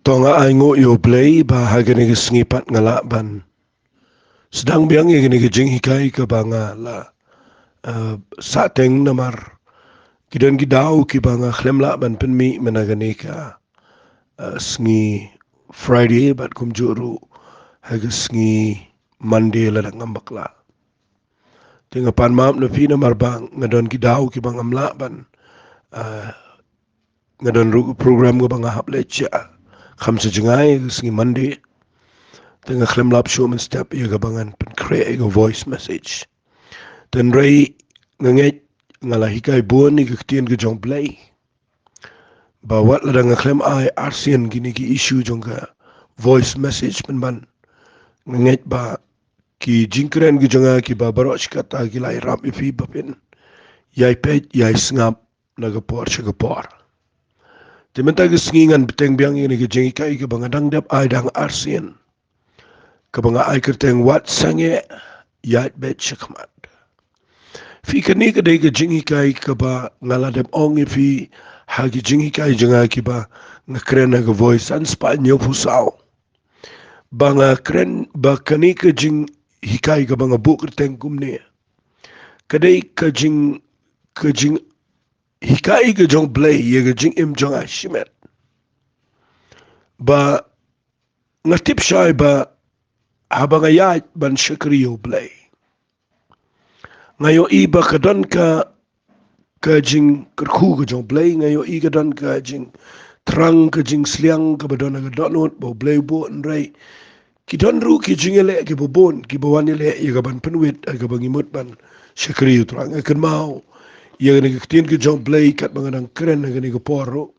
Tonga ay ngo yo play ba hagani ngipat ngala ban. Sedang biang ye gini jing hikai ke banga la sateng namar kidan gidau ki banga khlem la ban penmi menagani ka sngi Friday bat kum juru haga sngi Monday la ngambak la. Tinga pan maam na pina marbang ngadon gidau ki banga mla ban ngadon program ko banga hap lecha khamsa jengai sngi Monday. Tenga khlem lap show man step ye gabangan pen create a voice message. Ten rei nganget ngala hikai buon ni kitien ke jong play. Ba wat la dang khlem ai arsian gini ki issue jong ka voice message pen ban. Nganget ba ki jingkren ki jonga ki ba barok kata ki lai ram ifi bapin. Yai pet yai sngap nagapor chagapor. Timenta ke singingan beteng biang ini ke jengi kai ke bangadang dap ai dang arsian. Kabanga ay kerteng wat Sangeh Iaid Beit Shakhmat. Fi kani kadai ke jingi kai kaba ngaladem ong fi hagi jingi kai janga kiba ngakrena ke voice an Spanyol pusau. Banga kren ba kani ke jing hikai kaba ngabuk kerteng kumne. Kadai ke jing hikai ke jong play ye ke jing im jong ashimet. Ba ngatip syai ba habang Iaid ban syakriyo play. Ngayo iba kadon ka jing kerku ke jong play ngayo i kadon ka jing terang ke jing sliang ke badon ke donut bo play bo nrai kidon ru ki jing ele ki bobon ki bawan ele ye gaban penwit ke bangimut ban syakriyo terang akan mau ye ne ke ke jong play kat bangadang keren ne ke poro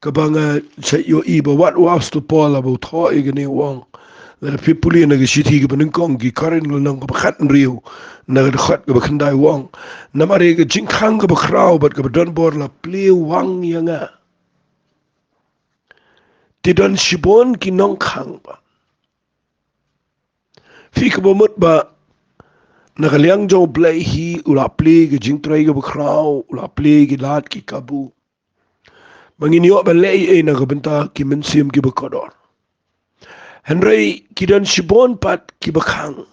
ke banga yo iba wat was to pola bo tho ye ne wong la pipuli na gishiti ke benengkong ki karin lo nang bakhat riu na khat ke bakhandai wong na mare ke jingkhang ke bakrau bat ke don bor la ple wang yanga ti don shibon ki nong khang ba fi ke bomut ba na kaliang jo play hi ula ple ke jingtrai ke bakrau ula ple ke lat ki kabu mangini yo ba lei e na ke benta ki mensim ki bakodor Henry kidan shibon pat kibakang.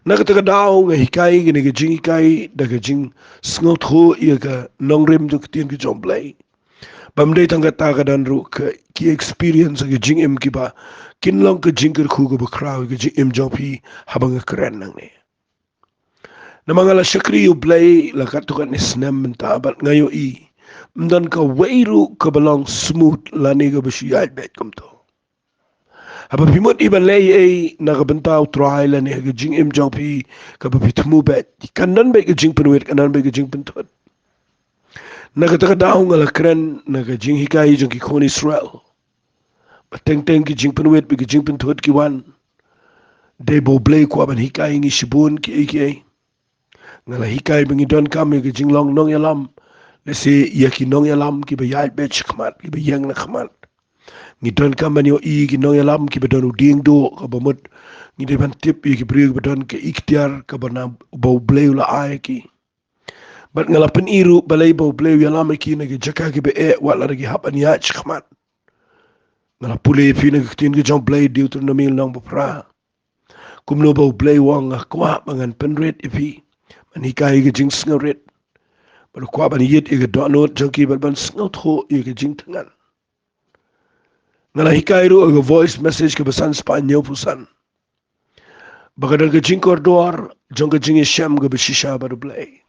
Nakataka daw nga hikai gini ka jing hikai daga jing sngot ho iya ka nongrim do kitian ki jomblay. Bamday tangga taka dan ru ka ki experience ka jing im kiba kinlong ka jing kerku ka bakraw ka jing im jompi habang keren nang ni. Na mga la syakri yu blay la katukan ni snem menta abat ngayo i. Mdan ka wairu ka balong smooth lani ka basyayad bet kumto. Haba pimot iban lay ay nakabentaw try la ni jing im jong pi kapapitmu bet kanan bet ka jing penuit kanan bet ka jing pentut nakataka daw nga la kren naka jing hikai jong ki kon Israel bateng teng ki jing penuit bet ka jing pentut ki wan de bo blay ko ban hikai ngi shibun ki ay nga la hikai bengi don kam ka jing long nong yalam lesi yaki nong yalam ki ba Iaid bet Shakhmat ki ba yang na khmat ngidon kaman yo i ginong yalam ki bedon uding do ka bamut ngideban tip i ki bri bedon ke ikhtiar ka bana bo bleu la ai ki bat ngalapen iru balai bo bleu yalam ki na ki jaka ki be e wala gi hapan ya Shakhmat ngala pule fi na ki tin ki jong blay Deuteronomy nang bapra kumno bo bleu wang kwa bangan penret ifi man hikai ki jing sngaret bat kwa ban yit i ki donot jong ki ban sngot ho i ki jing tangan ngala hikai ru aga voice message ke besan Spanyol pusan. Bakadal ke jing kordor, jong ke jing Shem ke beshisha baru play.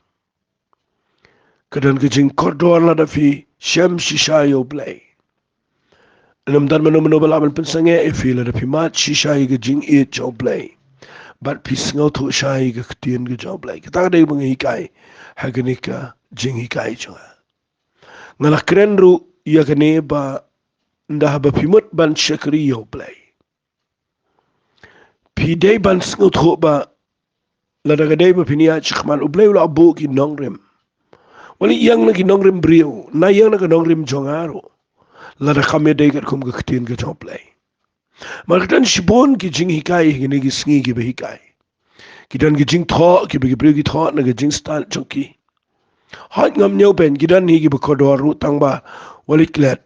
Kadal ke jing kordor la da fi Shem shisha yo play. Enam dan mano balaban pensangnya ifi la da fi mat shisha ke jing it jo play. Bat pi ngau tu shai ke ketien ke jo play. Kita ada yang hikai haganika jing hikai jonga. Ngala keren ru ya kene ba ndah ba pimut ban syakri yo play. Pidai ban sngut ho ba la daga dai ba pinia Shakhmat u play la abu ki nongrim. Wali yang na ki nongrim brio, na yang na ki nongrim jongaro. La da kame dai kat kum ka ketin ka jong play. Malkatan shibon ki jing hikai gini ki sngi ki ba hikai. Ki dan ki jing tho ki ba ki brio ki tho na ki jing stan chongki. Hat ngam nyau ben ki dan hi ki ba kodor ru tang ba wali klet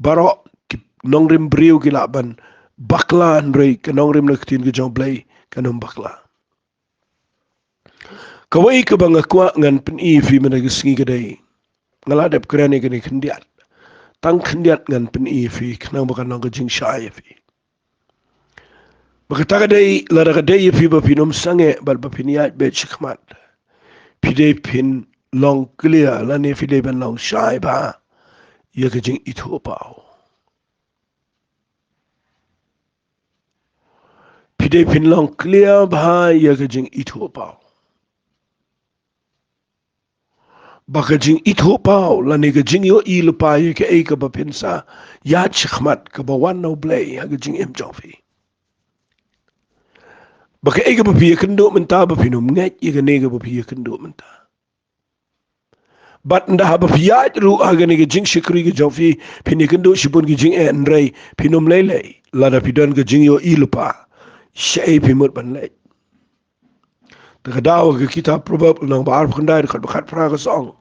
barok nong rim briu ki laban bakla andrei ka nong rim naktin ke jong blai kanum bakla kawai ka banga kwa ngan pen I fi mana gisngi kadai ngaladap kerani kani kendiat tang kendiat ngan pen I fi kenang bakan nong ka jing syai fi baka kadai lada kadai fi ba pinum sange bal ba piniat Beit Shakhmat pidai pin long clear lani pidai ban long syai ba ya ka jing itu pau pidai pin long clear ba ya ka jing itu pau baka jing itu pau lani ka jing yo I lupa ya ka ai ka ba pinsa ya Shakhmat ka ba wan no blai ya ka jing em jofi baka ai ka ba piya kendo menta ba pinum ngai ya ka ne ka ba piya kendo menta bat nda haba piya ru aga ne ka jing shikri ka jofi pini kendo shibun ka jing en rei pinum lele lada pidan ka jing yo I lupa syai pimut ban lei Takadawa ke kitab Proverb nang baar kandai kat bakat praga song.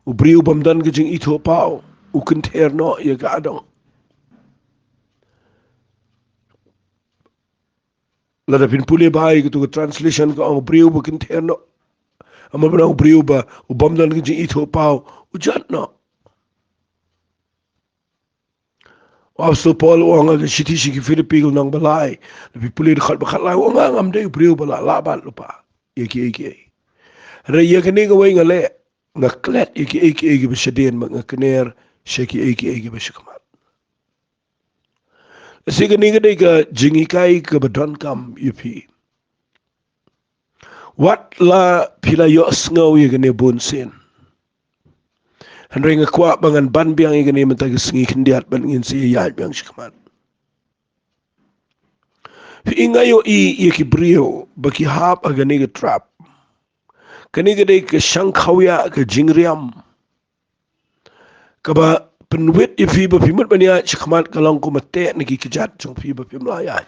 Ubriu bamdan ke jing itu pau. Ukenter no ya ka adong. Lada pin puli bai ke tu translation ka ang ubriu ba kenter no. Ama ba ubriu ba ubamdan ke jing itu pau. Ujat no. Apostol Paul wanga ke shiti shiki Filipino nang balai. Lepi puli kat bakat lai wanga ngam dai ubriu bala laban lupa. Iki. Raya kini ka way ngale. Ngaklet iki besedien ngakner sheki iki besyakmat. Sige ni ka ka jingikai ka badon kam yupi. Wat la pila yo sngaw ya gani bunsin. Henry ngakwa bangan ban biang ya gani mentag sngi kendiat ban ngin si Iaid biang syakmat. Ingayo I ki brio baki hap agani ka trap. Kani ka ka sangkawya ka jingriam. Kaba penwit ifi ba pimut bania syakmat kalong ko mate nagi kejat jong fi ba pimlaya.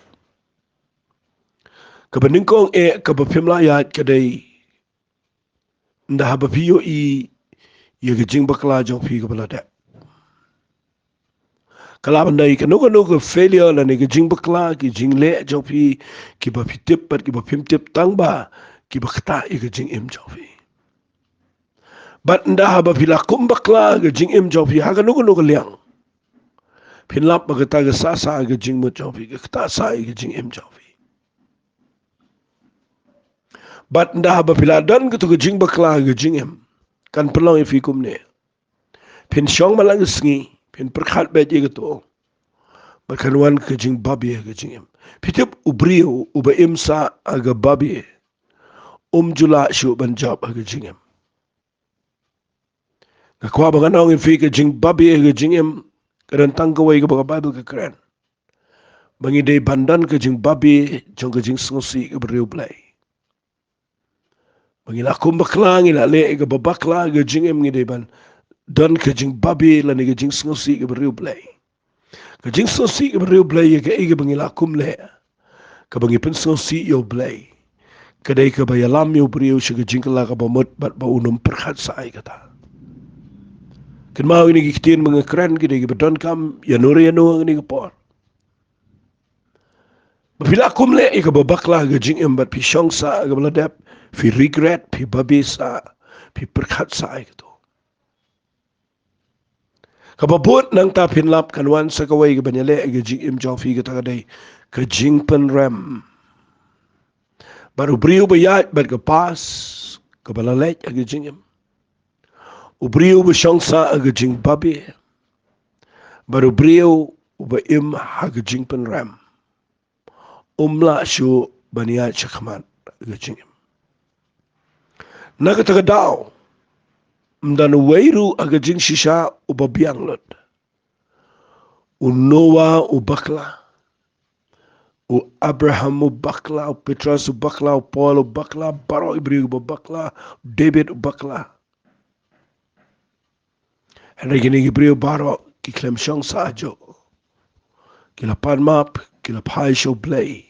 Kaba ningkong kaba pimlaya kadai nda haba piyo I ya ka jing bakla jong fi ka balada. Kalaban dai ka nuka failure la ni ka jing bakla ki jing le jong fi ki ba pitip pat ki ba pimtip tang ba ki ba kata I ka jing im jong fi. Bat nda haba pila kumbakla ka jing im jong fi ha ka nuka liang. Pinlap magata ka sasa ka jing mo jong fi ka kata sa I ka jing im jong fi. Bat nda haba pila dan ka tu ka jing bakla ka jing im kan pelong ifi kumne. Pin syong malang sngi pin perkhat bet ye to berkanwan ke jing babi ke jing em pitip ubriu uba imsa aga babi jula shu ban job ke jing em ka kwa ba nong fi ke jing babi ke jing em kan tang ko wai ke ba bible ke kran bangi dei bandan ke jing babi jong ke jing sngosi ke briu play bangi la kum baklang ila le ke babakla ke jing em ngi dei ban dan ke jing babi la ni ke jing sngosi ke briu play ka jing so si ke briu blay ke ige bangi la kum le ka bangi pen so si yo blay ka dai ka ba yalam yo briu shi ka jing la ka ba mot bat ba unum perkhat sai kata ken mau ini kitin mga kran ke dai ka don kam ya no ni ka por ba pila kum le ka ba bakla ka jing em bat pi shong sa ka bla dep fi regret pi babi sa pi perkhat sai kata kababot nang ta pinlap kanwan sa kaway ka banyale ka jing im jong fi ka tagaday ka jing pen rem baru briu bayat bat ka pas ka balalek ka jing im ubriu ba syangsa ka jing babi baru briu ba im ha ka jing pen rem umla shu baniat Shakhmat ka jing im nakatagadaw mdan weiru aga jing shisha ubabiang lot Noah ubakla Abraham ubakla Petrus ubakla Paul ubakla Baro Ibrahim ubakla David ubakla Henry gini Ibrahim Baro ki klem syong sajo kila pan map kila pai show play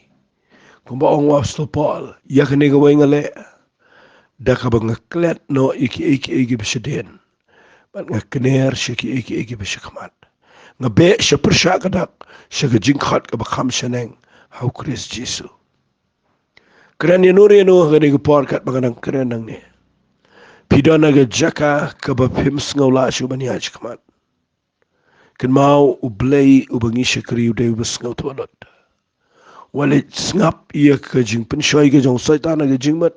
kumba ong Apostol Paul yakini gawai ngale daka ba ngaklet no iki besedien bat ngakner shiki iki besyakmat ngabe shapersha kadak shagajing khat ka bakham shaneng hau Chris Jesu keren yanuri no gani gupor kat maganang keren nang ne pidana ga jaka ka bapim sngola shubani Shakhmat kan mau ublay ubangi shakri uday ubasngaw tualot walit ngap iya ka jing penshoy ka jong soitana ka jing mat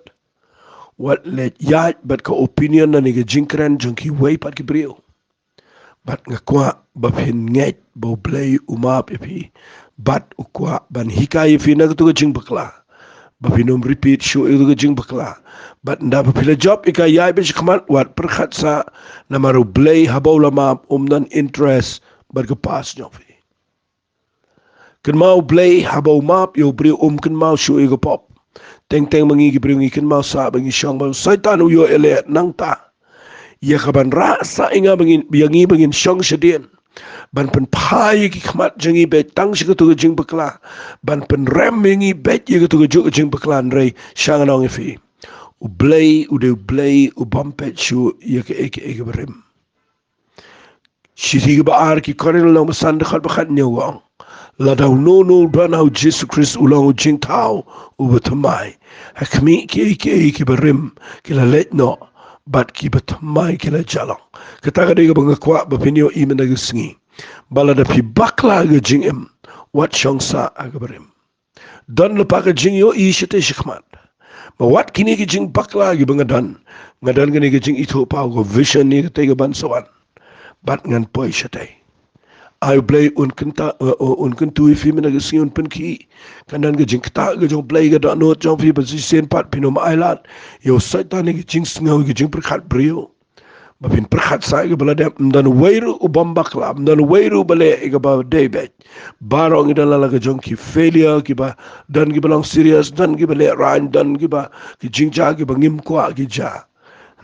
wat let Iaid bat ka opinion na ni ka jing kren jong ki way pat ki brio bat nga kwa baphin nget bo play umap ipi bat ukwa ban hikay ipi na ka jing bakla baphinum repeat show itu ka jing bakla bat nda bapila job ika Iaid ba Shakhmat wat perkhat sa na maru play habaw lamap umnan interest bat ka pas nyofi kan mau play habaw map yo brio kan mau show ika pop teng mangi brio kan mau sa bangi syong ba saitan uyo ele nang ta ya kaban rasa inga bangin syong sedien ban pen pai ki khmat jangi be tang shi tu jing bakla ban pen rem ngi be ye tu jing bakla rei syang nong fi u blay u bumpet shu ye ke berim shi ba ar ki korin lo masan khat bakhat nyawang la daw no dan how Jesus Christ ulang jing tau u betamai hakmi ki berim ki la let no bat ki betamai ki la jalang kata ga bang kwa bapinyo imen na gisngi bala da pi bakla ga jing em wat shong sa aga berim dan lepa ga jing yo shite Shakhmat ma wat kini ga jing bakla ga bang ngadan ga ni ga jing ito pa go vision ni ga te ga ban sawan bat ngan poi shite I play unkentu ifi mina gesi unpenki kanan ge jingta ge jong play ge da no jong fi position pat pinom ailat yo saitan ge jing sngaw ge jing perkhat brio ba pin perkhat sa ge bala dem dan weiru ubambak la dan weiru bale ge ba debet barong ge dala ge jong ki failure ki ba dan ge belong serious dan ge bale ran dan ge ba ki jingja ge bangim kwa ge ja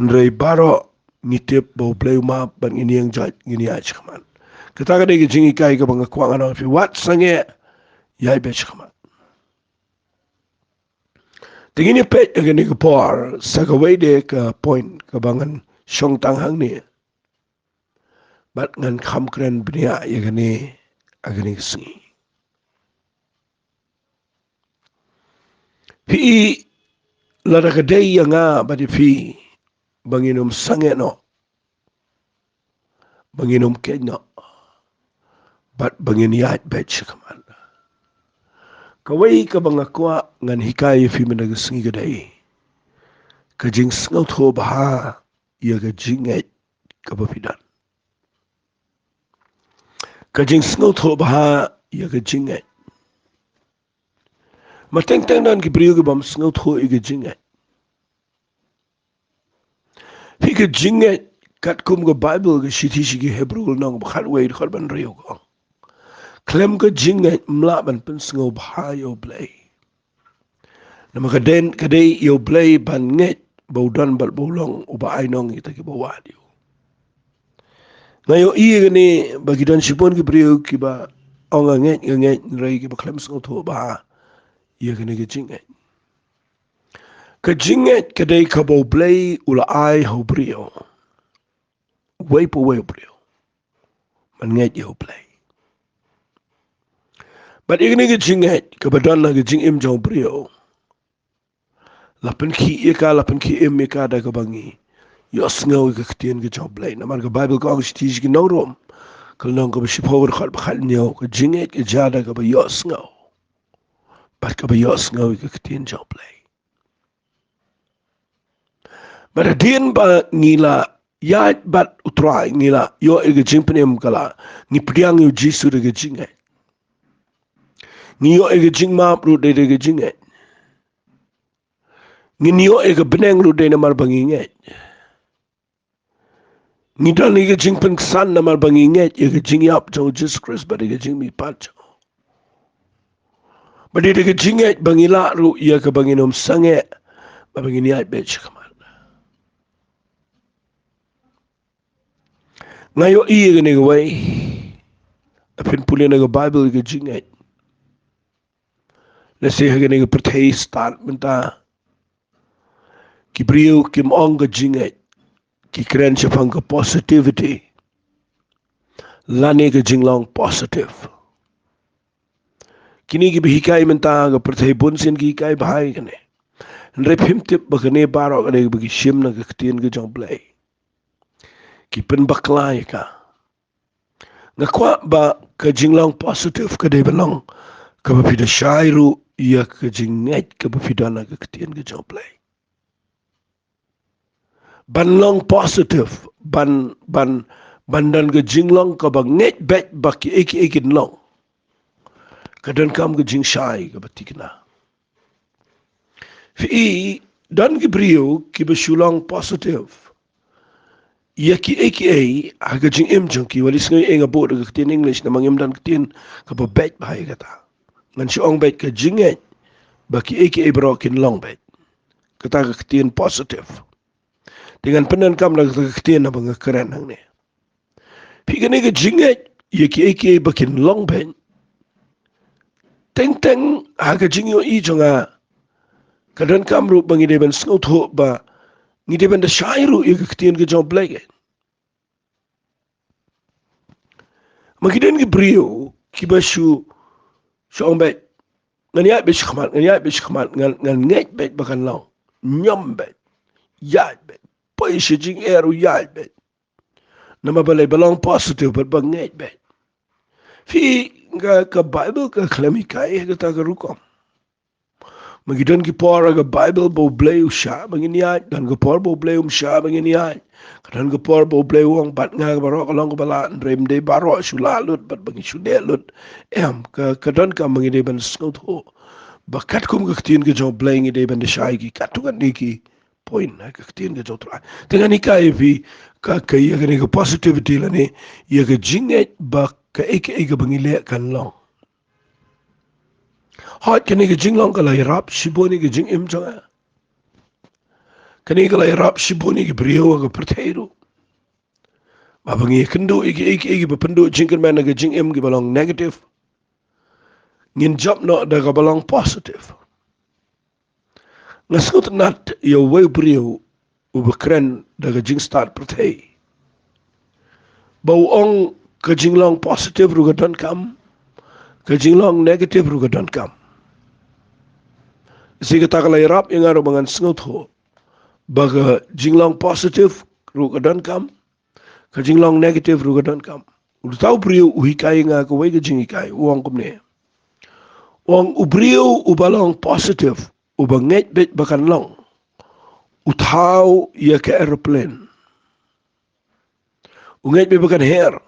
ndrei baro nitip bo play ma ban ini yang jaj ngini aj Shakhmat kita ka degi jingi kai ka bang kwa ngana fi wat Sangeh Iaid be Shakhmat tingini pet ga ni ka por sa ka way de ka point ka bangan shong tang hang ni bat ngan kham kren bnia ye ga ni agani singi fi la da ka dei nga ba di fi banginum Sangeh no banginum ken no bat bangin Iaid be Shakhmat kawai ka bang akwa ngan hikay fi manag singi gadai ka jing sngaw tho baha ya ka jinget ka bapidan ka jing sngaw tho baha ya ka jinget mateng dan ki brio ka bam sngaw tho i ka jinget fi ka jinget kat kum ka Bible ka shiti shiki Hebrew nang bakhat way khar ban riyo ko klem ka jinget mla ban pen sngaw baha yo play nama kadai yo play ban nget baudan bal bolong uba ainong ita ki bawadi ngayo iya ni bagi dan sipon ki brio ki ba onga nget rai ki ba klem sngaw tho ba iya kene ki jinget kadai ka bo play ula ai ho brio way brio man nget yo play but igni ki jinget ka badan na ki jing im jo brio lapen ki im ka da ka bangi yo sngaw ka ktien ka job play na mar ka Bible ka ang stij ki nongrom kal nong ka bisi power khal bakhal nyo ka jinget ka jada ka ba yo sngaw bat ka ba yo sngaw ka ktien job play but adien ba ngila Iaid bat utrai ngila yo ka jing penem kala ni priang yo jisu ka jinget ni yo ka jing map ru de ka jinget ni yo ka beneng ru de na mar banginget ni dan ni ka jing pen san na mar banginget ye ka jing yap jo Jesus Christ ba ka jing mi pat ba de ka jinget bangila ru ye ka banginom Sangeh ba bangin Iaid be Shakhmat ngayo iya ka ni ka way apin puli na ka Bible ka jinget Nasi hagani ka perthei start menta ki brio ki mong ka jinget ki kren siapang ka positivity lani ke jinglong positive. Kini ki bihikai menta ga perthai bunsin ki kai bahai kane. Nrep himtip bakane barok ane bagi shim na ketien ke jong play. Ki pen baklai ka. Ngakwa ba ke jinglong positive ke de belong ke bapida shairu ia ke jinget ke bapida na ketien ke jong play. Ban long positive bandan ke jinglong ke banget bet baki eki long. Kadang kam ke jing shai ke batikna. Fi dan ki brio ki besulong positive. Ia ki eki aga jing jong ki walis ngai enga bo de ketin English na mangim dan ketin ke bet bahai kata. Ngan si ong bet ke jinget baki eki brokin long bet. Kata ke ketin positive. Dengan penan kam la ke ketin na bang keren hang ne. Pi kene ke jinget ia ki eki bakin long bet. Teng aga jingyo jonga kadang kamru bangi deben snot ho ba ngi deben da shairu i ketien ke jong blege magiden ki brio ki basu shong bet ngani be shakhmat ngan nget bet bakan long nyom bet ya bet poi shijing eru ya bet nama balai balong positive but banget bet fi nga ka bible ka klamikai ka ta ka rukom Magidan ki por aga Bible bo blay usha banginiay dan ki por bo blay usha banginiay kadan ki por bo blay wong bat nga baro kalong bala rem de baro sulalut bat bangi sudelut kadan ka mangide ban snot ho bakat kum ka tin ki jo blay ngi de ban de shai ki katukan niki point na ka tin ki jo tra dengan ikai fi ka ya ka positivity la ne ya ka jinget ba ka eke bangile kan long Hot kani ke jinglong kala irap shiboni ke jing jonga. Kani kala irap shiboni ke brio ke perthairu. Mabangi kendo iki bependu jingkan mana ke jing ke balong negative. Ngin job no da ke balong positive. Ngasut nat ya way brio ubekren da ke jing start perthai. Bau ong ke jinglong positive ru ke don kam. Ke jinglong negative ru ke don kam. Sige takala irap yang aro bangan sngot ho. Baga jinglong positive ru kadan kam. Ka jinglong negative ru kadan kam. Ulu tau brio uhikai nga ka wai ka jingikai. Uang kumne. Uang ubrio ubalong positive. Ubanget bet bakan long. Utau ia ke aeroplane. Unget bet bakan hair.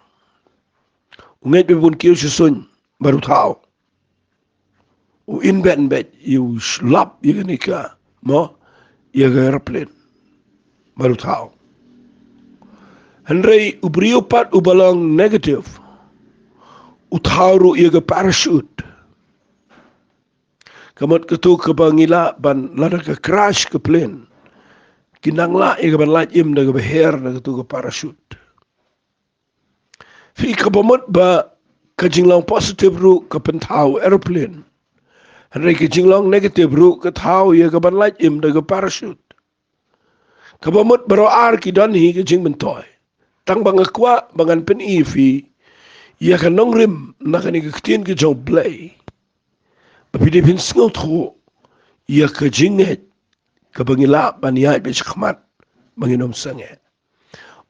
Unget bet pun kiyo susun. Baru tau. In bet you slap you nika mo you airplane baru tahu. Henry ubrio pat ubalong negative utauru you parachute. Kamot ketu ke bangila ban lada ke crash ke plane. Kinang la you ban light im da ke hair da ketu ke parachute. Fi kabamot ba kajinglang positive ru ke pentau airplane. Henry ke jinglong negative ru ke tau ia ke ban light im da ke parachute. Kabamut baro ar ki don hi ke jing bentoy. Tang bang akwa bangan pen ifi ia ke nong rim na ke ni ke tien ke jong play. Bapi de pin sngot ho ia ke jinget ke bangila ban Iaid be Shakhmat banginom Sangeh.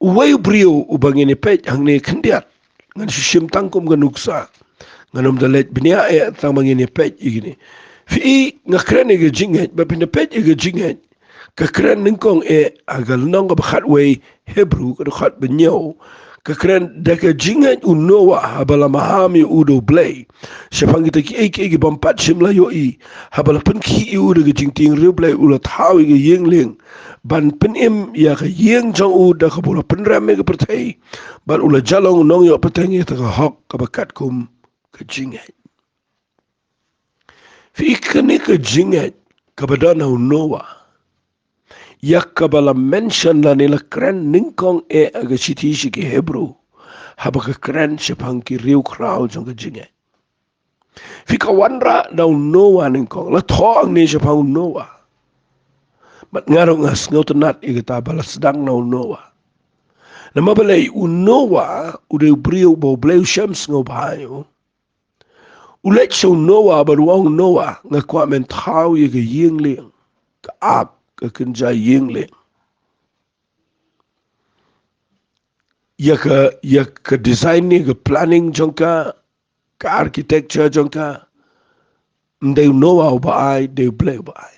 Uway brio ubangini pej hang ni kendiat ngan shim tangkum ganuksa. Nganom dalet binia tang mangini pej igini. Fi ngakren ge jinget ba pin pej ge jinget ka kren ningkong agal nong ba khatway Hebrew ka khat benyo ka kren da ka jinget unowa habala mahami udo blay shapang kita ki bampat shimla yo habala pen ki udo ge jingting replay ula thawi ge yengling ban pen ya ka yeng jong uda ka bola pen rame ge pertai ban ula jalong nong yo petengi ta ka hok ka bakat kum ka jinget fi kene ka jinget ka badana unowa yak kabala mention la nila kren ningkong aga siti ki Hebrew haba ka kren shapang ki riu krao jong ka jinge fika wanra daw noa ningkong la thoang ni shapang noa mat ngaro ngas ngotanat igata bala sedang naw noa Nama balai unowa udah beriu bau beliau syams ngobayo. Ulet so noa baruang noa ngakwa mentau ye ke yingling ke ap ke kenja yingling. Ya ke design ni ke planning jongka ke architecture jongka ndai noa ubai de beliau ubai.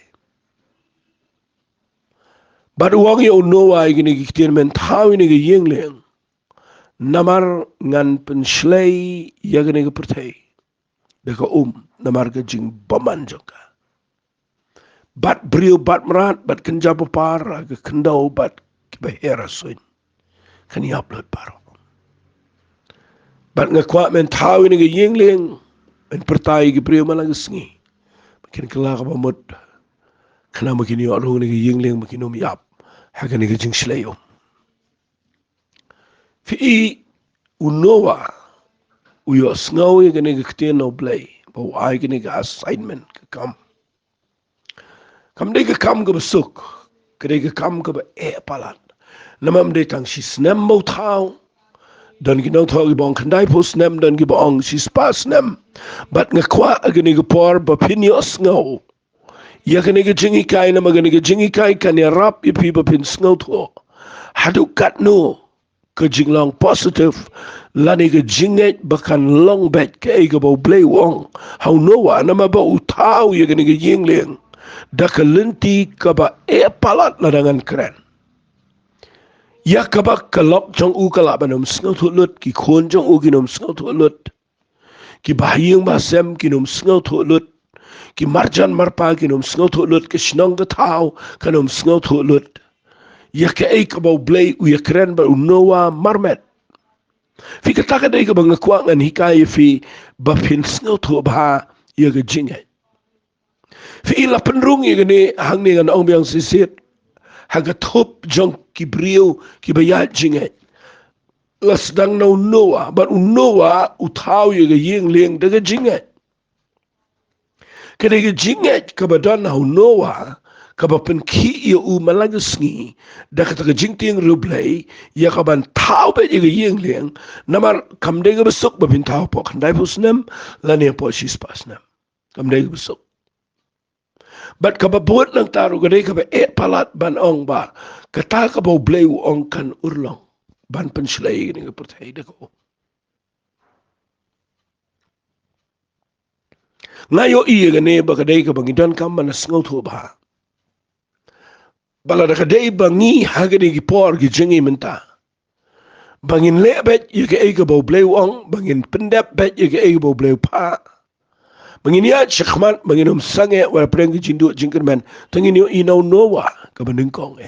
Baruang ye noa ini kitin mentau ini ke yingling. Namar ngan penslei ya ke pertai. Deka namar ke jing baman jongka. Bat beriu bat merat bat kenja papar ke kendau bat kebahera suin kan yaplat paro. Bat ngakwa men tahu ini ke yingling men pertai ke beriu malang sengi. Makin kelak apa mud kena makin yo ru ini ke yingling makin yap hakan ini ke jing slayom. Fi unowa uyo ngau ye ke ketien no play bau ai ke assignment ke kam. Kam de ke kam ke besuk, ke de ke kam ke palat. Namam de tang si snem mo tau, dan ginang tau ke bong kandai po snem dan ke bong si spa snem. Bat ngakwa agani ke por bapinios ngau. Ya kene ke jingi kai nama gani ke jingi kai kan ya rap ipi bapin ngau to. Hadu kat no ke jinglang positif lani ke jinget bakan long bet ke bau blay wong. Hau noa nama bau tau ya kene ke yingling. Daka lenti kaba palat ladangan keren. Ya kaba kalok jong u kalap anum sngal tu lut ki khon jong u kinom sngal tu lut ki bahiyang basem kinom sngal tu lut ki marjan marpa kinom sngal tu lut ki shnong ka tau kinom sngal tu lut. Ya ka kaba blay u ya keren ba unowa marmet. Fi kataka day ka bang ngan hikaya fi bapin sngal tu ba ya ka jinget. Fi ila penrung ye gani hang ni ngan ong biang sisit haga top jong ki brio ki bayat jinget las dang no noa but noa utau ye ga yeng leng daga jinget kada ga jinget ka badan hau noa ka ba pen ki ye u malaga sngi da ka ga jingting rublay ya ka ban tau be ye ga yeng leng namar kam de ga besuk ba pin tau po khandai pusnem lane po sis pasnem kam de ga besuk. But kababot ng taro gaday kaba palat ban ong ba kata kabaw blay ong kan urlong ban panslay gini nga pertay ko. Ngayo iya gani ba kaday kabang idan kam manas ngaw to ba. Bala da kaday bangi hagani gipor gijengi menta. Bangin lebet yaga ay kabaw blay ong bangin pendep bet yaga ay kabaw blay pa. Bangin ya Shakhmat bangin Sangeh wala preng jindu jingker man tangin yo inaw nowa kabandingkong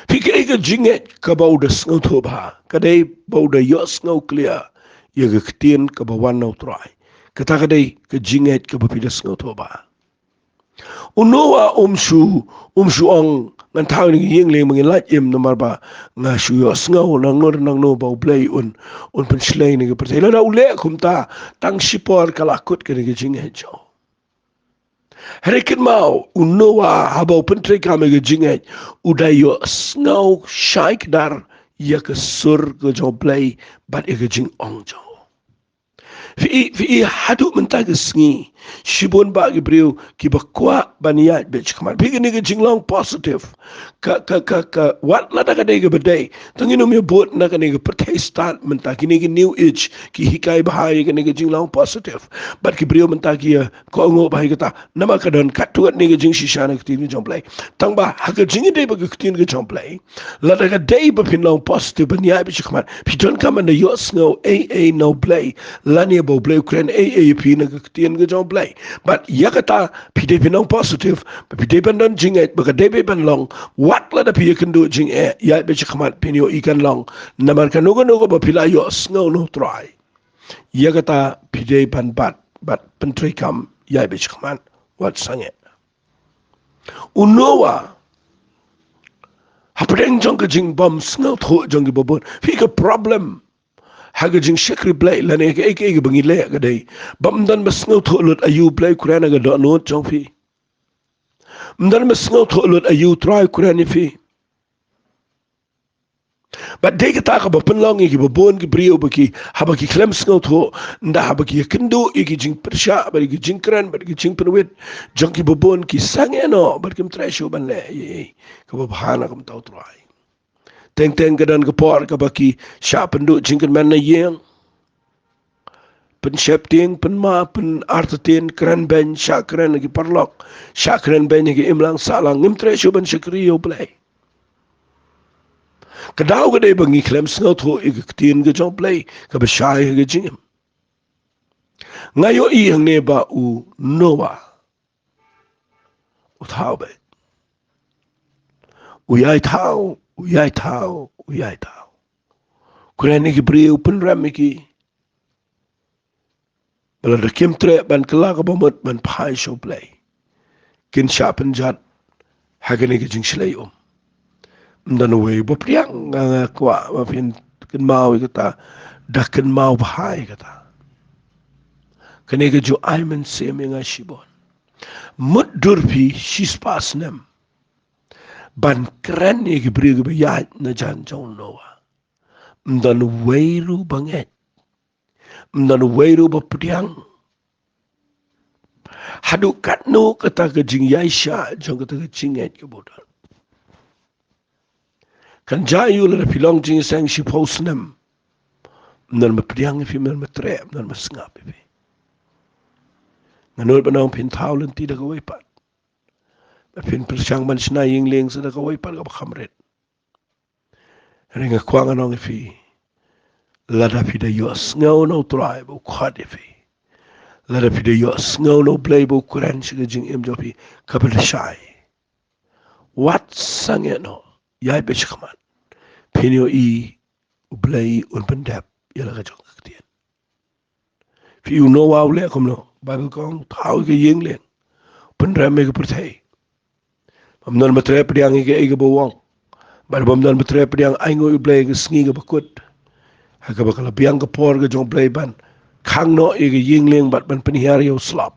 Fikir ke jinget ke bau da snau tu ba, kadai bau da yos ngau clear, ya ke ketien ke bawan nau try. Kata kadai ke jinget ke bapida snau tu ba. Unoa umsu ong ngan tau ni yeng le mengin lat im nomor ba ngasu yos ngau nang no bau play un penslay ni ke pertai. Lada ule kumta tang sipor kalakut ke ni ke jinget jau. Harikin mau unowa habau pentri kami ke jinget udayo ngau syaik dar ya ke sur ke joblay bat ya ke jing ong jo. Fi hadu mentah ke sengi shibun ba ke beriu ki bakwa baniyat be Shakhmat bi ni ke jing long positif ka wat la da ke bedai tangin me bot na ke ni ke pertai start mentah ki ni ke new age ki hikai bahai ke ni ke jing long positif bat ki beriu mentah ki ko ngo bahai kata nama ka don kat tuat ni ke jing shisha na ke tin jomplay tang ba ha ke jing dei ba ke tin ke jomplay la da ke dei ba pin long positif baniyat be Shakhmat pi don kam na yos ngo a no play lani bo play kren AAP na ketien ke jong play but ya kata pide pinong positive pide pandon jinget baka debe ban long wat la da pi kan do jing ya be Shakhmat pinyo ikan long namar kan no ba pila yo snow no try ya kata pide pan bat pentri kam ya be Shakhmat wat Sangeh unowa hapeng jong ke jing bom snow tho jong ke bobon fi ka problem haga jing shekri play lane ke bangi le ga dai bam dan mas ngau tholut ayu play kurana ga do no chong fi mdan mas ngau tholut ayu try kurani fi But they get talk about penlong iki babon ki brio baki habaki klem sngot ho nda habaki kendo iki jing persha bari ki jing kran bari ki jing penwit jong ki babon ki sange no bar kim tresho ban le ye ka babhana kam tau trai teng teng gadan ka por ka baki sha pendu jing kan man na yeng pen shep ting pen ma pen artatin kran ben sha kran ki parlok sha kran ben ki imlang salang ngim tresho ban shakriyo play Kadau gede bangi klem snot ho iktin ge jong play ka bashai ge jingem ngayo I hang ne ba u noa u thao be u yai thao kurani ki bri open ram ki bala de kim tre ban kala ka bomot ban phai show play kin sharpen jat hagene ge jing shlei dan we bo priang nga kwa ma fin kin mau ka ta da kin mau bhai ka ta kane ge jo aimen se me nga shibon mut durpi shispas nem ban kren ge bri ge ya na jan jong noa dan weiru banget dan weiru bo priang hadu katno kata ke jing yaisha jong kata ke jinget ke bodan kan jayu le pilong jing sang shi posnem nan ma priang fi men ma tre nan ma snap fi nanol banong pin thaulen ti da ko pat ma pin persang man sna ying leng sa da ko pat ka khamret ringa kwang anong fi la da fi da yos ngau no tribe ko khad fi la da fi da yos ngau no play bo kuran shi jing em jo fi kapal shai what sange no yai be Shakhmat pinyo I ublay un pendap yala ka jong ktien fi you know wow le kom no bible kong thau ke yeng le pen ram me ke perthai am non matre priang ke e ke bowong bar bom non matre priang ai ngo ublay ke sngi ke bakut ha ka bakala biang ke por ke jong play ban khang no e ke yeng leng bat ban pen hiar yo slap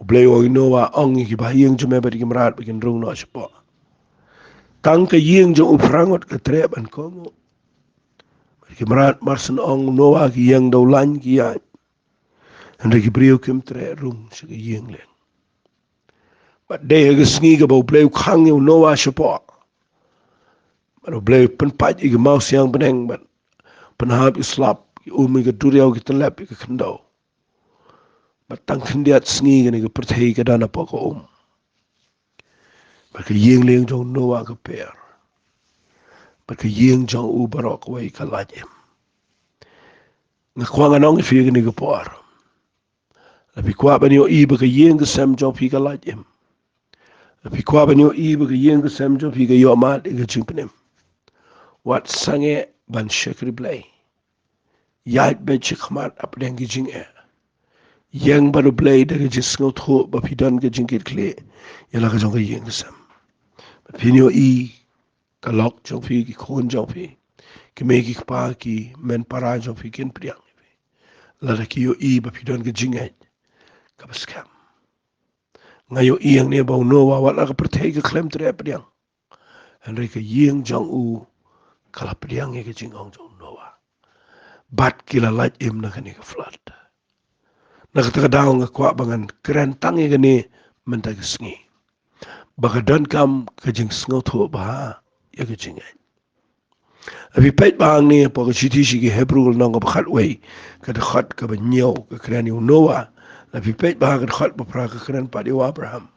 ublay o no wa ong ki ba yeng jume ba ki mrat ba kin rung no spo tang ke yeng jo uprangot ke tre ban ko ki marat marsen ong noa ki yang dau lan ki ya ande ki brio kim tre rung se ki yeng leng but de ge sngi ge bo play khang yo noa spo but play pen paj ki mau siang beneng but pen hab islap ki umi ge duriau ki telap ki khendau but tang khendiat sngi ge ne ge perthei ke dana po ko but ki yeng leng jo noa ke per but ki yeng jo u barok wai ka lajem nga kwang anong fi ge ne ge por Lapi kwa ba niyo I ba ka yeng ke sem jo fi ka lajem Lapi kwa ba niyo I ba ka yeng ke sem jo fi ka yo mat ke jingpenem wat sange ban shekri play Iaid be Shakhmat ap deng ki jing yang ba do play de ke jis ngot ho ba fi dan ke jing kit kle yala ka jong ka yeng ke sem Lapi niyo I ka lok jo fi ki khon jo fi ki me ki pa ki men para jo fi kin priang la ki yo I ba fi dan ke jing ka baskam ngayo iyang ne bau no wa wala ka perthei ka klem tre priang andre ka yeng jong u kala priang ke jing ong jong no wa bat kila laj im na kani ka flat na ka ta daw nga kwa bangan kren tang ke ne menta ka sngi baka dan kam ka jing sngo tho ba ya ka jing abi pet bang ne po ka chiti shi ki hebrew nang ka khat wei ka de khat ka ba nyau ka kren yu no wa la vi pet ba ka khat ba pra ka kren pa di wa Abraham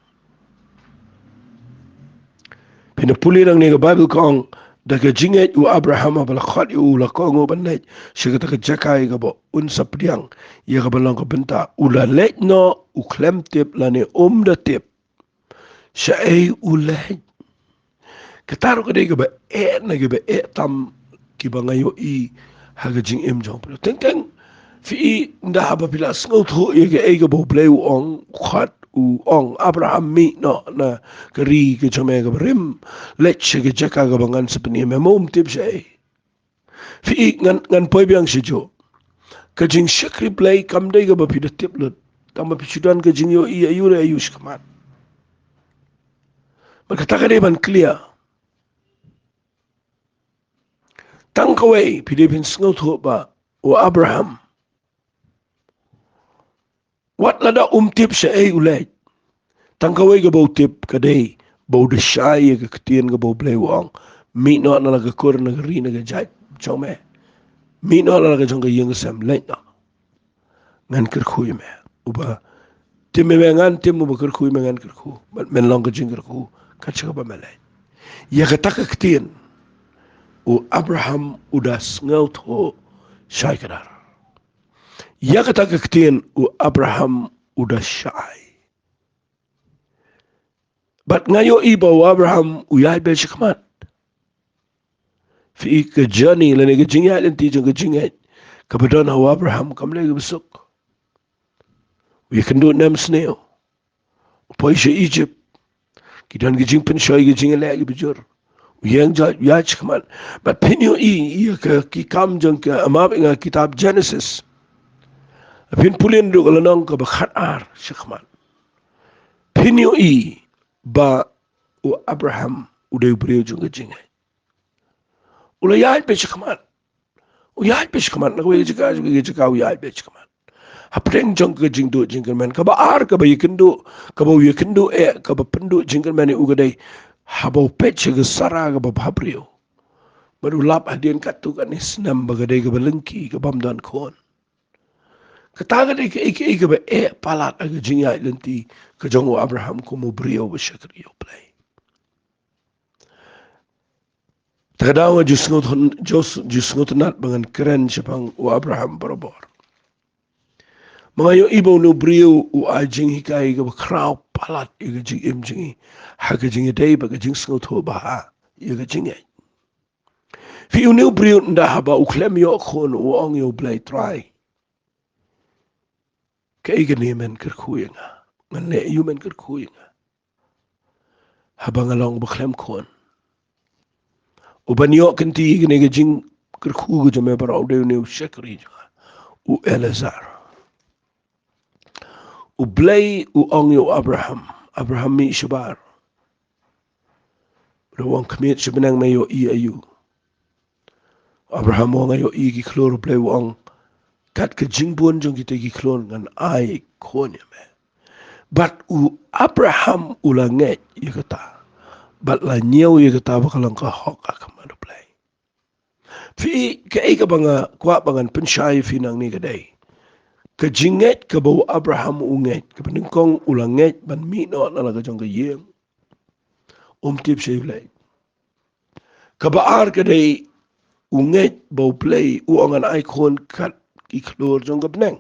pina puli nang ni ka Bible kong da ka jinget u Abraham ba la khat u la kong u ban net shi ka ta ka jakai ka bo un sa priang ya ka ba lang ka benta u la let no u klem tip la ne da tip sha ei u le ka taru ka de ka ba na ka ba tam ki ba ngayo I ha ka jing im jong pro teng teng fi nda haba pila sngo tho ye ga bo play ong khat u ong Abraham mi no na kari ke chome ga rim lech ke jaka ga bangan sepni me mom tip shai fi ngan poi biang shi jo ka jing shakri play kam dai ga ba pi de tip lut tam ba pi chudan ka jing yo I ayu re ayu Shakhmat ba ka ta ban clear tang kawai Philippines ngau ba o Abraham wat lada tip sa ay ulay tang kawai ga bau tip kadai bau de shai ga ketien ga bau blay wang mi no na ga kur na ri na ga jai chome mi no na ga jong ga yeng sam lai na ngan ker khui me uba tim me ngan tim uba ker khui me ngan ker khu men long ga jing ker khu ka cha ba malai ya ga tak ketien o Abraham udas ngau tho shai kadar ya ga tak ketien o Abraham udas shai bat ngayo iba o Abraham u Iaid be Shakhmat fi ka journey lane ga jing Iaid ti jong ga jing Iaid ka badon o Abraham kam le ga besuk we can do nam snail poisha Egypt kidan ga jing pen shoy ga jing le ga bijur yang ja ya Shakhmat but pinyo i ka ki kam jong ka amab nga kitab Genesis pin pulin do ga nong ka ba khat ar Shakhmat pinyo i ba o Abraham uday brio jong ga jing ula Iaid be Shakhmat o Iaid be Shakhmat na we jika o Iaid be Shakhmat hapeng jong ga jing do jing man ka ba ar ka ba yikindu ka ba yikindu e ka ba pendu jing man u ga dai habau pech ga sara ga ba brio baru lap adien katu kan isnam ba ga dai ga balengki ga bam dan kon ka ta ga dai ka ik ba e palat ga jing Iaid lenti ka jong o Abraham ko mo brio ba shakriyo play Tagadawa jusngot nat bangan keren sepang o Abraham barabor. Mga yung ibaw no brio o ajing hikai ga kraw palat iga jing imjingi haga jingi day baga jing sngot ho baha iga jingi. Fi yung no brio nda haba uklem yo kon o ong yo blay try. Ka iga nimen kerkuya nga. Ngan le yumen kerkuya nga. Haba ngalong baklem kon. Ubanyo kanti gane gajing kerku ga jame bara ude ne shakri u Elazar u blay u ong yo Abraham mi shabar rawang kmit shabanang mayo I ayu Abraham wang ayo I gi klor blay wang kat ka jingbon jong kita gi klor ngan ai konya me but u Abraham ulanget yagata but la nyew yagata bakalang ka hok akamado blay fi ka ika banga kwa bangan penshay fi nang ni kadai ka jinget ka bau Abraham unget ka peningkong ulanget ban mi no na laga jong ka yeng tip shay blay ka baar kadai unget bau play uangan icon kat iklor jong ka beneng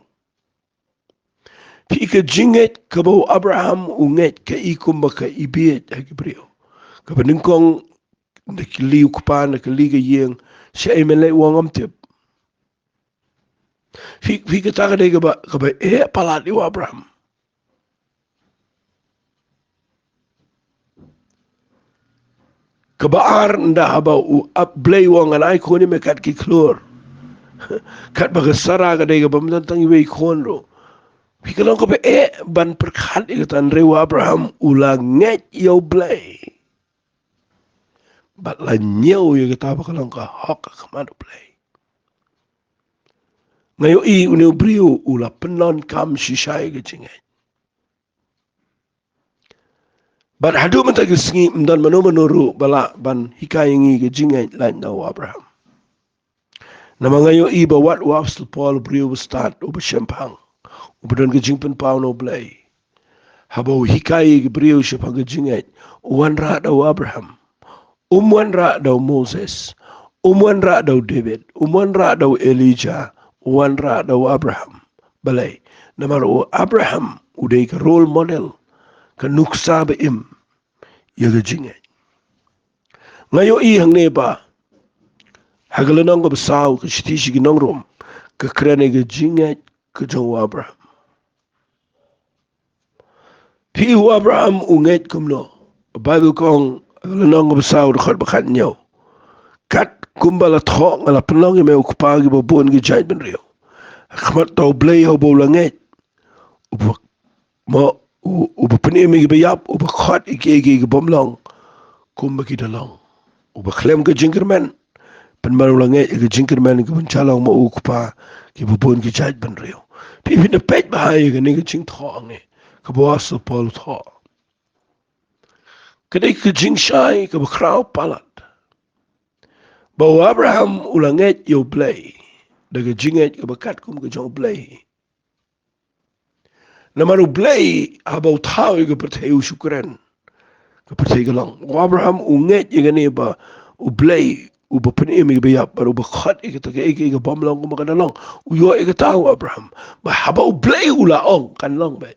fi ka jinget ka bau Abraham unget ka ikum ka ibiet hakibrio ka peningkong nakiliw pa nakiliga yeng siya ay malay wangam tip. Fi kata ka ba palat iwa Abraham. Kabaar nda haba u blay wangan ay koni me kat ki klor. Kat baga sara ka ba mtantang iwe ikonro. Fi kalong ka ba ban perkat ikatan rewa Abraham ulanget yaw blay. Bat la nyaw yung kataba ka lang ka hok kamano play. Ngayon uniw brio ula penon kam shishay ka chingay. Bat hadu man tayo singi mdan manomanoro bala ban hikayangi ka chingay lain na Abraham. Nama ngayon iba wat wapsal Paul brio start uba siyempang. Uba don ka jingpan pao no play. Habaw hikayi ka brio siya pang ka chingay. Uwan rada Abraham. Umuan ra daw Moses, umuan ra daw David, umuan ra daw Elijah, umuan ra daw Abraham. Balay, namaro Abraham, uday ka role model, ka nuksa ba yaga jingay. Ngayon ihang neba, hagalanong ka basaw, ka sitisi ginong rom, ka krene ka jingay, ka jong Abraham. Pihu Abraham unget kumno, Bible kong, lanong basaw dekat bakat nyaw kat kumbala thok ngala penong me ukupagi babon gi jait ben rio khmat tau blay ho bolanget uba mo uba peni me gi bayap uba khat ike gi bomlong kumba ki dalong uba klem ga jingerman penman ulang ke jingkir man ke bencalang mau kupa ke bubun ke jait ban rio pipi na pet bahaya ke ni ke jing thong ne ke bawah sepol tho kedai ke jing shai ke bakrau palat bawa Abraham ulang yo play daga jinget ke bakat kum ke jong play namaru play abau thau ke pertheu syukuran ke pertheu gelang Abraham unget ye ne ba u play u bapen imi be yap baru bakhat ke ke bamlang kum kan long u yo ke tahu Abraham ba haba u play ula ong kan long be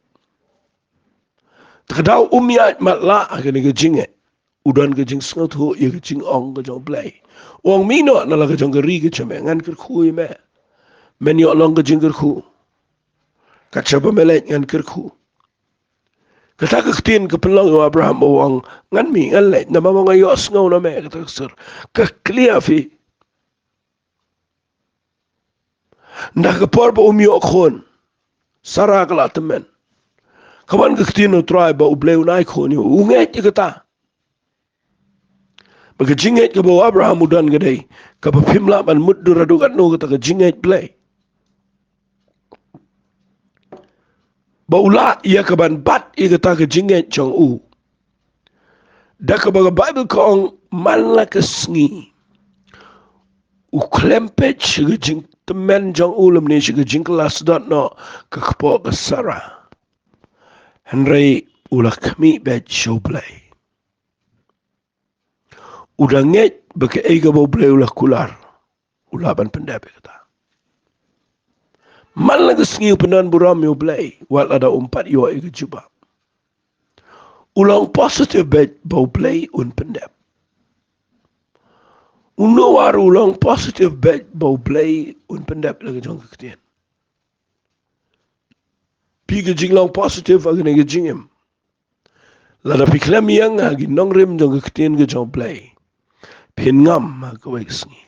takadau umya matla ke ne ke jinget udan ke jing sngot ho ye ke jing ong ke jong play wong mino na la ke jong ke ri ke chame ngan ke khu me men yo long ke jing ke khu kacaba melek ngan ke khu kata ke tin ke pelong yo Abraham wong ngan mi ngan le na mama ngayo sngo na me ke tersur ke clear fi nda ke por ba umyo khon sara kala temen kawan ke tin no try ba uble unai khon yo unget ke ta ba ke jinget ke ba Abraham udan ke dei ka ba pimla ban muddu radu kan no ke jinget play baula ia ke ban bat ia kata ke jinget chong u da ke baga Bible kong man la ke sngi u klempet ke jing temen jong u lem ni ke jing kelas dot no ke kpo ke sara henry ula kami bet show play udah nget beke ega bo play ula kular ula ban pendap kata man la ke sngi penan buram yo play wal ada umpat yo ega juba ulang positive bet bo play un pendap uno war ulang positive bet bo play un pendap lagi jong ketien pi ke jing long positive ag ne ke jingem la da piklem yang ag nong rem jong ketien ke jong play pin ngam ko wexngi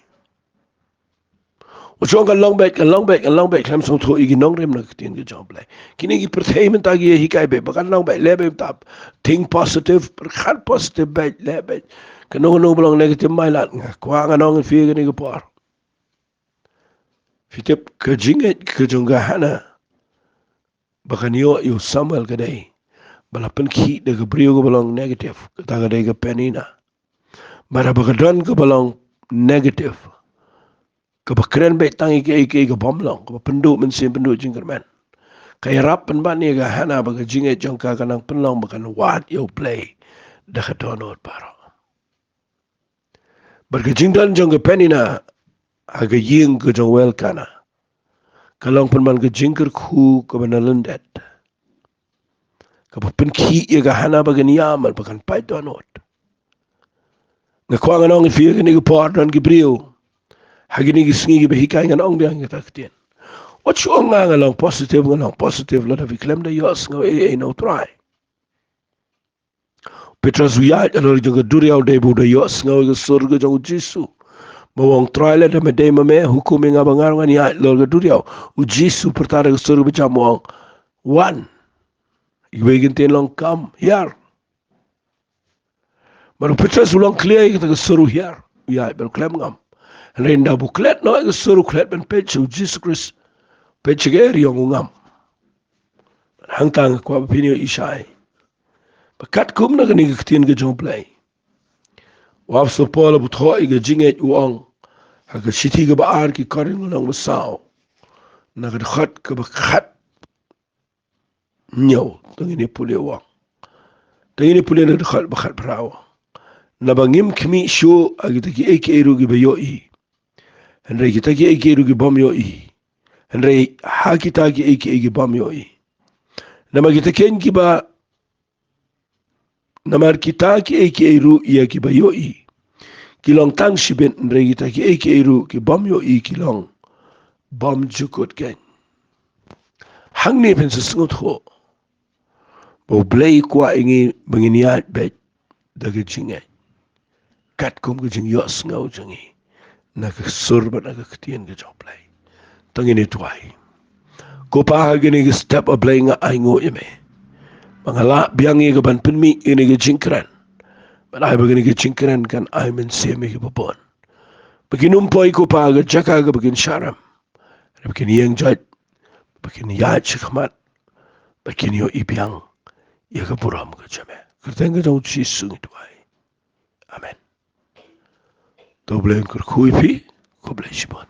o jong ka long bet klem song tho ig nong rem na ketien ke jong play kini ki pertainment ag hi kai be bakan long bet lebe tap think positive per khat positive bet lebe kano no belong negative mai lat kwa nganong fi ke ni ke por fitep ke jinget ke jong ga hana bakan yo Samuel kadai balapan ki de brio ko balong negative kata kadai ke penina bara bagadon ko balong negative ke bakren be tangi ke bomlong ko pendu men sim pendu jingkerman kay rap pen ban ni ga hana baga jinge jongka kanang penlong bakan wat yo play de donot paro barga jingdan jong ke penina aga ying ko jong wel kana kalong pen man ke jingker khu ko banalendet kapag ki ga hana bagan yamal bagan pai donot nga kwa nga nong fi ni por don gibriu hagini gisngi be hikai nga nong biang ta ktien what you nga long positive lot of klem da yos nga no try Petras wiya alor jong duri au de bu da yos nga ga surga jong jisu bawang try le da me de me hukumi nga bangar nga ya lor ga duri au u jisu pertara ga surga bacamong one Iwegin tin long kam here. Baru Petrus ulang clear kita kesuruh here. Ya, baru klaim ngam. Renda buklet no kesuruh klet ben page Jesus Christ. Page ke yang ngam. Hang tang ko opinio isai. Bakat kum na kani ketien ke jong play. Wap so pola butho i ke jinget uang. Ha ke siti ke baar ki karing nang besau. Na ke khat ke bakat nyaw tangini puli uang. Tangini puli na khat bakat brau. Na bangim kmi show agita ki eke rugi bayo i. Henry kita ki eke rugi bom yo i. Henry ha kita ki eke bom yo i. Nama kita ken ki ba namar kita ki eke ru iya ki bayo i. Kilong tang shibin Henry kita ki eke ru ki bom yo i kilong bom jukut ken. Hang ni pen sesungut ho. Bo blay kwa ingi banginiat bet daga jingai. Kat kum ke jing yos ngau jangi na ke surba na ke ketien ke joplay tangini tuai ko pa gini ke step a play nga ai ngo yeme mangala biangi ke ban penmi ini ke jingkran ban ai begini ke jingkran kan ai men semi ke babon Begin umpoi ko pa aga jaka ga begin sharam. Begin yang jaj. Begin Iaid Shakhmat. Begin yo ipiang. Ya ka buram ka jame. Kerteng ka jauh cisung itu ay. Amen. To belayan kur kui pi. Ko belayan